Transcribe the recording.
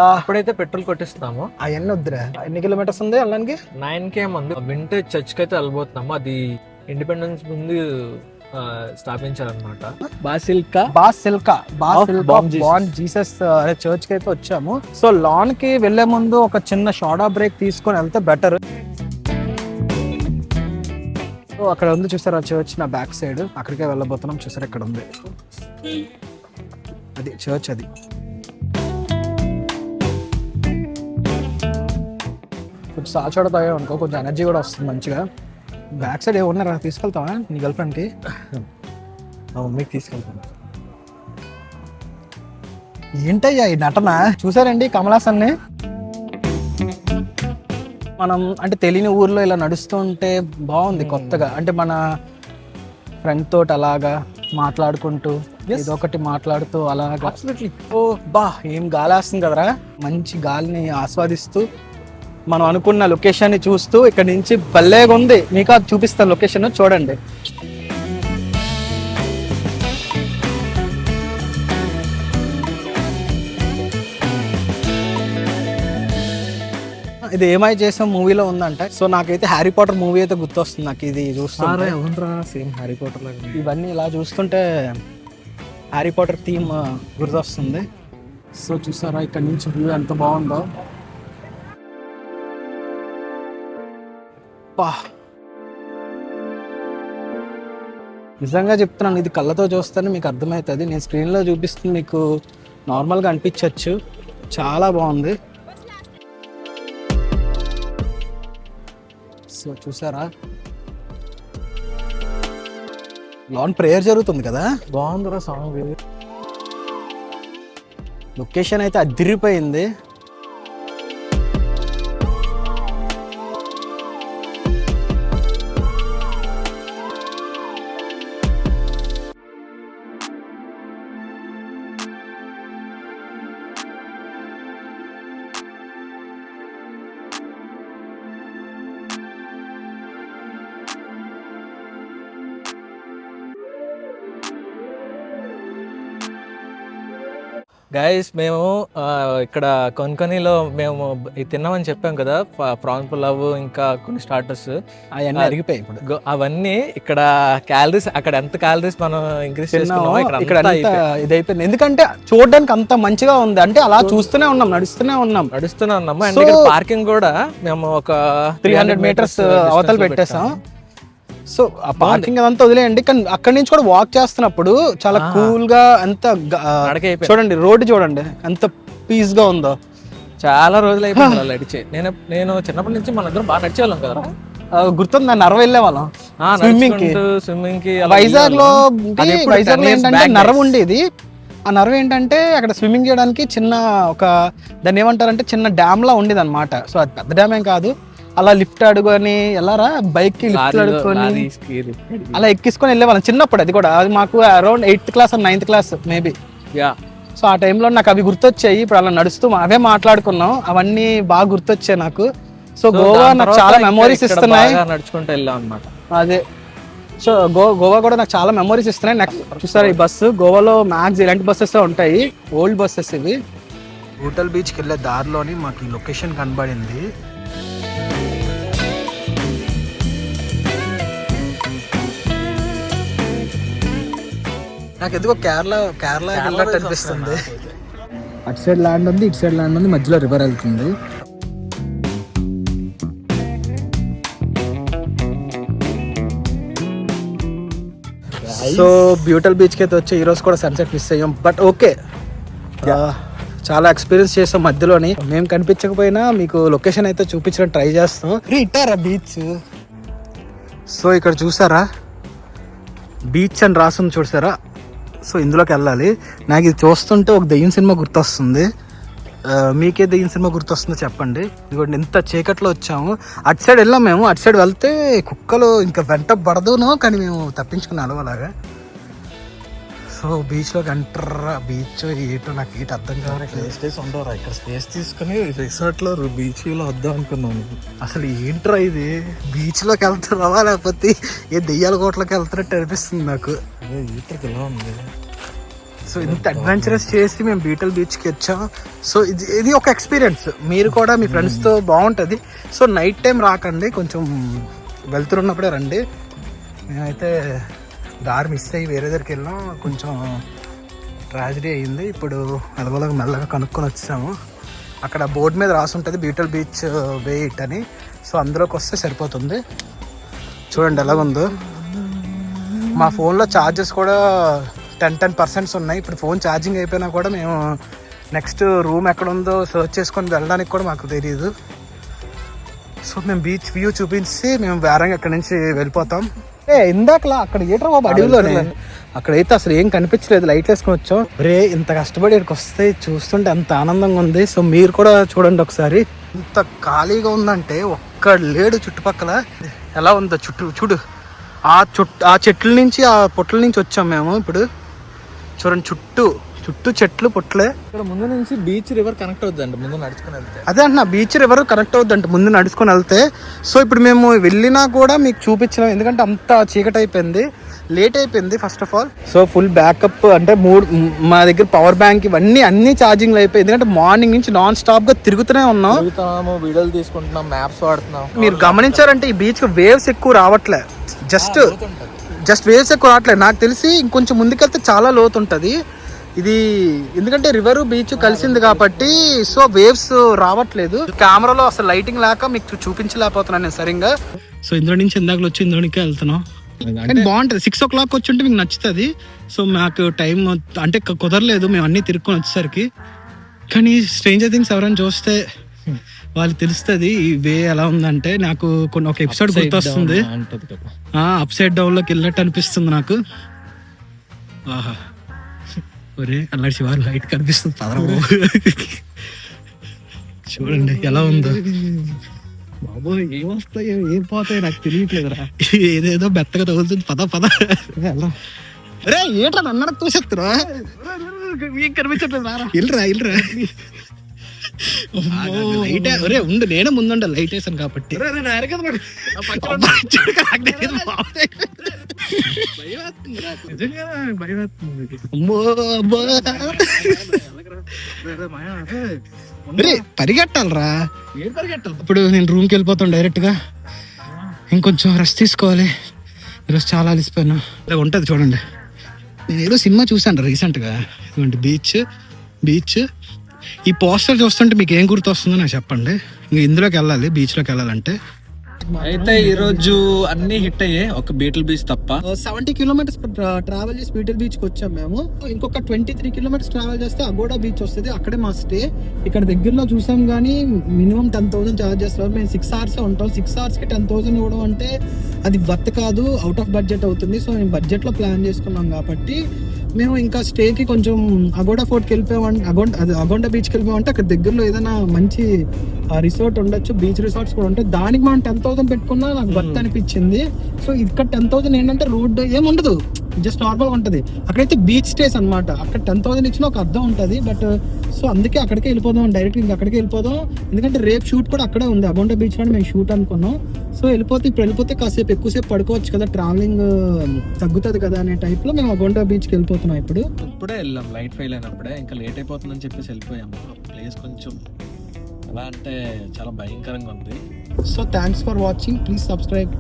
ఇప్పుడైతే పెట్రోల్ కొట్టిస్తున్నాము. అవన్నీ వద్దురా. ఎన్ని కిలోమీటర్స్ ఉంది వెళ్ళడానికి? 9 km ఉంది. వింటేజ్ చర్చ్ కి అయితే వెళ్ళబోతున్నాము. అది ఇండిపెండెన్స్ ముందు స్థాపించారనమాట. బాసిల్కా బాన్ జీసస్ అనే చర్చ్ కి అయితే వచ్చాము. సో లాన్ కి వెళ్లే ముందు ఒక చిన్న షార్ట్ బ్రేక్ తీసుకొని వెళ్తే బెటర్. సో అక్కడ ఉంది చూసారా చర్చ్, నా బ్యాక్ సైడ్ అక్కడికే వెళ్ళబోతున్నాం. చూసారా ఇక్కడ ఉంది అది చర్చ్. అది కొంచెం సాచోడ తాగా అనుకో, కొంచెం ఎనర్జీ కూడా వస్తుంది మంచిగా. బ్యాక్ సైడ్ ఏమన్నారా, తీసుకెళ్తావా నీ గర్ల్ ఫ్రెండ్కి? మా మమ్మీకి తీసుకెళ్తాను. ఏంటయ్యా ఈ నటన? చూసారండి కమల్ హాసన్ని? మనం అంటే తెలియని ఊర్లో ఇలా నడుస్తుంటే బాగుంది కొత్తగా. అంటే మన ఫ్రెండ్ తోటి అలాగా మాట్లాడుకుంటూ ఏదో ఒకటి మాట్లాడుతూ అలాగా. ఓ బా, ఏం గాలి వస్తుంది కదరా. మంచి గాలిని ఆస్వాదిస్తూ మనం అనుకున్న లొకేషన్ ని చూస్తూ ఇక్కడ నుంచి భలేగా ఉంది. మీకు అది చూపిస్తాను లొకేషన్, చూడండి. ఇది ఏమై చేసాం మూవీలో ఉందంట. సో నాకైతే హ్యారీ పాటర్ మూవీ అయితే గుర్తొస్తుంది నాకు ఇది చూస్తుంటే. సేమ్ హ్యారీ పాటర్ లాగా ఇవన్నీ ఇలా చూస్తుంటే హ్యారీ పాటర్ థీమ్ గుర్తొస్తుంది. సో చూసారా ఇక్కడ నుంచి వ్యూ ఎంత బాగుందో. నిజంగా చెప్తున్నాను, ఇది కళ్ళతో చూస్తేనే మీకు అర్థమవుతుంది. నేను స్క్రీన్లో చూపిస్తుంది మీకు నార్మల్గా అనిపించవచ్చు. చాలా బాగుంది. సో చూసారా లాన్ ప్రేయర్ జరుగుతుంది కదా. బాగుందిరా సాంగ్. లొకేషన్ అయితే అదిరిపోయింది. గైస్ మేము ఇక్కడ కొన్కొనిలో మేము తిన్నామని చెప్పాం కదా, ప్రాన్ పులావ్ ఇంకా కొన్ని స్టార్టర్స్ అవన్నీ అరిగిపోయాయి ఇప్పుడు. అవన్నీ ఇక్కడ క్యాలరీస్, అక్కడ ఎంత క్యాలరీస్ మనం ఇంక్రీజ్ చేసుకున్నామో ఇక్కడ ఇది అయిపోయింది. ఎందుకంటే చూడడానికి అంత మంచిగా ఉంది. అంటే అలా చూస్తూనే ఉన్నాం, నడుస్తూనే ఉన్నాము. అండ్ ఇక్కడ పార్కింగ్ కూడా మేము ఒక 300 meters అవతల పెట్టేసాం. సో ఆ పార్కింగ్ అదంతా వదిలేయండి, కానీ అక్కడి నుంచి కూడా వాక్ చేస్తున్నప్పుడు చాలా కూల్ గా ఎంత చూడండి, రోడ్డు చూడండి ఎంత పీస్ గా ఉందో. చాలా రోజులు అయిపోయింది నడిచి. నేను చిన్నప్పటి నుంచి మన ఇద్దరం బాగా నడిచేవాళ్ళం కదా. గుర్తుంది, దాన్ని 60 వెళ్ళే వాళ్ళం స్విమ్మింగ్ కి. వైజాగ్ లో ఏంటంటే నర్వ్ ఉండేది. ఆ నర్వ్ ఏంటంటే అక్కడ స్విమ్మింగ్ చేయడానికి చిన్న ఒక దాన్ని ఏమంటారంటే చిన్న డ్యామ్ లా ఉండేది అనమాట. సో అది పెద్ద డ్యామ్ ఏం కాదు. అలా లిఫ్ట్ అడుగుని ఎలారా బైక్ కి లిఫ్ట్ అడుగుని అలా ఎక్కించుకొని వెళ్ళేవాళ్ళం చిన్నప్పుడు. అది కూడా అది మాకు around 8th class or 9th class maybe. So ఆ టైంలో నాకు అవి గుర్తొచ్చాయి. ఇప్పుడు అలా నడుస్తూ అవే మాట్లాడుకున్నాం, అవన్నీ బాగా గుర్తొచ్చాయి నాకు. సో గోవా నాకు చాలా మెమోరీస్ ఇస్తున్నాయి. నడుచుకుంటూ వెళ్ళాం అనమాట. అదే. సో గోవా కూడా నాకు చాలా మెమోరీస్ ఇస్తున్నాయి. నెక్స్ట్ చూసారా ఈ బస్సు, గోవాలో మ్యాక్స్ ఇలాంటి బస్సెస్ ఉంటాయి, ఓల్డ్ బస్సెస్ ఇవి. హోటల్ బీచ్కి వెళ్ళే దారిలోని మాకు ఈ లొకేషన్ కనబడింది. నాకు ఎందుకో కేరళ వెళ్ళినట్టు అనిపిస్తుంది. అటు సైడ్ ల్యాండ్ ఉంది, ఇటు సైడ్ ల్యాండ్ ఉంది, మధ్యలో రివర్ వెళ్తుంది. సో బ్యూటల్ బీచ్కి అయితే వచ్చి ఈరోజు కూడా సన్సెట్ మిస్ అయ్యాం. బట్ ఓకే, చాలా ఎక్స్పీరియన్స్ చేసాం మధ్యలోని. మేము కనిపించకపోయినా మీకు లొకేషన్ అయితే చూపించడం ట్రై చేస్తాం. ఇట్టారా బీచ్. సో ఇక్కడ చూసారా బీచ్ అని రాసుంది చూసారా. సో ఇందులోకి వెళ్ళాలి. నాకు ఇది చూస్తుంటే ఒక దెయ్యం సినిమా గుర్తొస్తుంది. మీకే దెయ్యం సినిమా గుర్తొస్తుందో చెప్పండి. ఇదిగోండి ఎంత చీకట్లో వచ్చాము. అటు సైడ్ వెళ్ళాం మేము. అటు సైడ్ వెళ్తే కుక్కలు ఇంకా వెంట పడదును, కానీ మేము తప్పించుకున్నాం అలాగా. సో బీచ్లోకి ఎంటర్రా. బీచ్ ఏటో నాకు ఏటి అర్థం కావాలి. స్పేస్ ఉండవురా ఇక్కడ. స్పేస్ తీసుకుని రిసార్ట్లో బీచ్లో వద్దాం అనుకున్నాను. అసలు ఏంట్రా ఇది, బీచ్లోకి వెళ్తున్నావా లేకపోతే ఏ దెయ్యాల కోట్లోకి వెళ్తున్నట్టు అనిపిస్తుంది నాకు. ఈతకి ఎలా ఉంది. సో ఇంత అడ్వెంచరస్ చేసి మేము బీటల్ బీచ్కి వచ్చాం. సో ఇది ఒక ఎక్స్పీరియన్స్. మీరు కూడా మీ ఫ్రెండ్స్తో బాగుంటుంది. సో నైట్ టైం రాకండి, కొంచెం వెళ్తున్నప్పుడే రండి. మేమైతే దారి మిస్ అయ్యి వేరే దగ్గరికి వెళ్ళాం, కొంచెం ట్రాజడీ అయ్యింది. ఇప్పుడు అలవలకు మెల్లగా కనుక్కొని వచ్చాము. అక్కడ బోర్డు మీద రాసి ఉంటుంది బీటల్ బీచ్ వే ఇట్ అని. సో అందులోకి వస్తే సరిపోతుంది. చూడండి ఎలాగుందో. మా ఫోన్లో ఛార్జెస్ కూడా 10% ఉన్నాయి. ఇప్పుడు ఫోన్ ఛార్జింగ్ అయిపోయినా కూడా మేము నెక్స్ట్ రూమ్ ఎక్కడ ఉందో సర్చ్ చేసుకొని వెళ్ళడానికి కూడా మాకు తెలియదు. సో మేము బీచ్ వ్యూ చూపించి మేము వేరంగా అక్కడి నుంచి వెళ్ళిపోతాం. ఇందాకలా అక్కడ ఏట్రా బాబు అడవిలోనే, అక్కడైతే అసలు ఏం కనిపించలేదు, లైట్ వేసుకొని వచ్చాం. రే ఇంత కష్టపడి ఇక్కడికి వస్తే చూస్తుంటే ఎంత ఆనందంగా ఉంది. సో మీరు కూడా చూడండి ఒకసారి. ఇంత ఖాళీగా ఉందంటే ఒక్క లేడు చుట్టుపక్కల. ఎలా ఉందో చూడు. ఆ చెట్ల నుంచి ఆ పొట్ల నుంచి వచ్చాం మేము. ఇప్పుడు చూడండి చుట్టూ చెట్లు పొట్లే. ఇక్కడ ముందు నుంచి బీచ్ రివర్ కనెక్ట్ అవుద్దండి, ముందు నడుచుకుని వెళ్తే. అదే అంటున్నా, బీచ్ రివర్ కనెక్ట్ అవుద్దంట ముందు నడుచుకొని వెళ్తే. సో ఇప్పుడు మేము వెళ్ళినా కూడా మీకు చూపించలేం, ఎందుకంటే అంత చీకటి అయిపోయింది, లేట్ అయిపోయింది first of all. So full backup అంటే మా దగ్గర పవర్ బ్యాంక్ ఇవన్నీ అన్ని ఛార్జింగ్లు అయిపోయి, ఎందుకంటే మార్నింగ్ నుంచి నాన్ స్టాప్ గా తిరుగుతూనే ఉన్నాం, వీడియోలు తీసుకుంటున్నాం, మ్యాప్స్ వాడుతున్నాం. మీరు గమనించారంటే ఈ బీచ్ వేవ్స్ ఎక్కువ రావట్లే, జస్ట్ వేవ్స్ ఎక్కువ రావట్లేదు. నాకు తెలిసి ఇంకొంచెం ముందుకెళ్తే చాలా లోతు ఉంటుంది ఇది, ఎందుకంటే రివర్ బీచ్ కలిసింది కాబట్టి. సో వేవ్స్ రావట్లేదు. కెమెరాలో అసలు లైటింగ్ లేక మీకు చూపించలేకపోతున్నాను నేను సరిగ్గా. సో ఇందులో నుంచి ఇందాకలు వచ్చి ఇందులోనికే వెళ్తున్నాం. బాగుంటుంది. 6 o'clock వచ్చి ఉంటే మీకు నచ్చుతుంది. సో మాకు టైం అంటే కుదరలేదు మేము అన్ని తిరుక్కొని వచ్చేసరికి. కానీ స్ట్రేంజర్ థింగ్స్ ఎవరైనా చూస్తే వాళ్ళు తెలుస్తుంది ఈ వే ఎలా ఉందంటే. నాకు ఒక ఎపిసోడ్ గుర్తొస్తుంది, అప్ సైడ్ డౌన్ లోకి వెళ్ళినట్టు అనిపిస్తుంది నాకు. ఆహా ఒరే అల్లాడి శివారు లైట్ కనిపిస్తుంది పదరా చూడండి ఎలా ఉందో. బాబు ఏం వస్తాయో ఏం పోతాయో నాకు తెలియట్లేదురా, ఏదేదో బెత్తగా తగులుతుంది. పద అరే ఏంట్రా నన్నకు తోసేస్తురా, మీకు కనిపించట్లేదు రారా, ఇల్లురా లైట్. ఒరే ఉండు, నేనే ముందుండ లైట్ వేసాను కాబట్టి. పరిగెట్టాలరా, ఇప్పుడు నేను రూమ్కి వెళ్ళిపోతాను డైరెక్ట్ గా. ఇంకొంచెం రెస్ట్ తీసుకోవాలి, ఈరోజు చాలా అలిసిపోయాను. ఇలా ఉంటుంది చూడండి. నేను ఏదో సినిమా చూసాను రీసెంట్ గా, ఇటువంటి బీచ్. ఈ పోస్టర్ చూస్తుంటే మీకు ఏం గుర్తొస్తుందో నాకు చెప్పండి. ఇందులోకి వెళ్ళాలి, బీచ్ లోకి వెళ్ళాలంటే. అయితే ఈ రోజు అన్ని హిట్ అయ్యాయి, ఒక బీటల్ బీచ్ తప్ప. 70 kilometers ట్రావెల్ చేసి బీటల్ బీచ్ కి వచ్చాం మేము. ఇంకొక 23 kilometers ట్రావెల్ చేస్తే అగోడా బీచ్ వస్తుంది, అక్కడే మా స్టే. ఇక్కడ దగ్గరలో చూసాం కానీ మినిమం 10,000 ఛార్జ్ చేస్తారు. మేము 6 hours ఉంటాం, 6 hours కి 10,000 ఇవ్వడం అంటే అది వర్త్ కాదు, అవుట్ ఆఫ్ బడ్జెట్ అవుతుంది. సో మేము బడ్జెట్ లో ప్లాన్ చేసుకున్నాం కాబట్టి మేము ఇంకా స్టేకి కొంచెం అగోడా ఫోర్ట్కి వెళ్ళిపోయామంటే, అగోండా బీచ్కి వెళ్ళిపోయామంటే అక్కడ దగ్గరలో ఏదైనా మంచి రిసార్ట్ ఉండొచ్చు, బీచ్ రిసార్ట్స్ కూడా ఉంటాయి. దానికి మనం 10,000 పెట్టుకున్నా నాకు వర్త్ అనిపించింది. సో ఇక్కడ 10,000 ఏంటంటే రోడ్ ఏముండదు, జస్ట్ నార్మల్గా ఉంటుంది. అక్కడైతే బీచ్ స్టేస్ అనమాట, అక్కడ 10,000 ఇచ్చినా ఒక అర్థం ఉంటుంది. బట్ సో అందుకే అక్కడికే వెళ్ళిపోదాం, డైరెక్ట్ ఇంకా అక్కడికే వెళ్ళిపోదాం. ఎందుకంటే రేపు షూట్ కూడా అక్కడే ఉంది, అగోండా బీచ్ లో మేము షూట్ అనుకున్నాం. సో వెళ్ళిపోతే కాసేపు ఎక్కువసేపు పడుకోవచ్చు కదా, ట్రావెలింగ్ తగ్గుతుంది కదా అనే టైప్ లో మేము అగోండా బీచ్కి వెళ్ళిపోతున్నాం. ఇప్పుడే వెళ్ళాం, లైట్ ఫెయిల్ అయినప్పుడే, ఇంకా లేట్ అయిపోతుందని చెప్పేసి వెళ్ళిపోయాము. ప్లేస్ కొంచెం ఎలా అంటే చాలా భయంకరంగా ఉంది. So thanks for watching, please subscribe.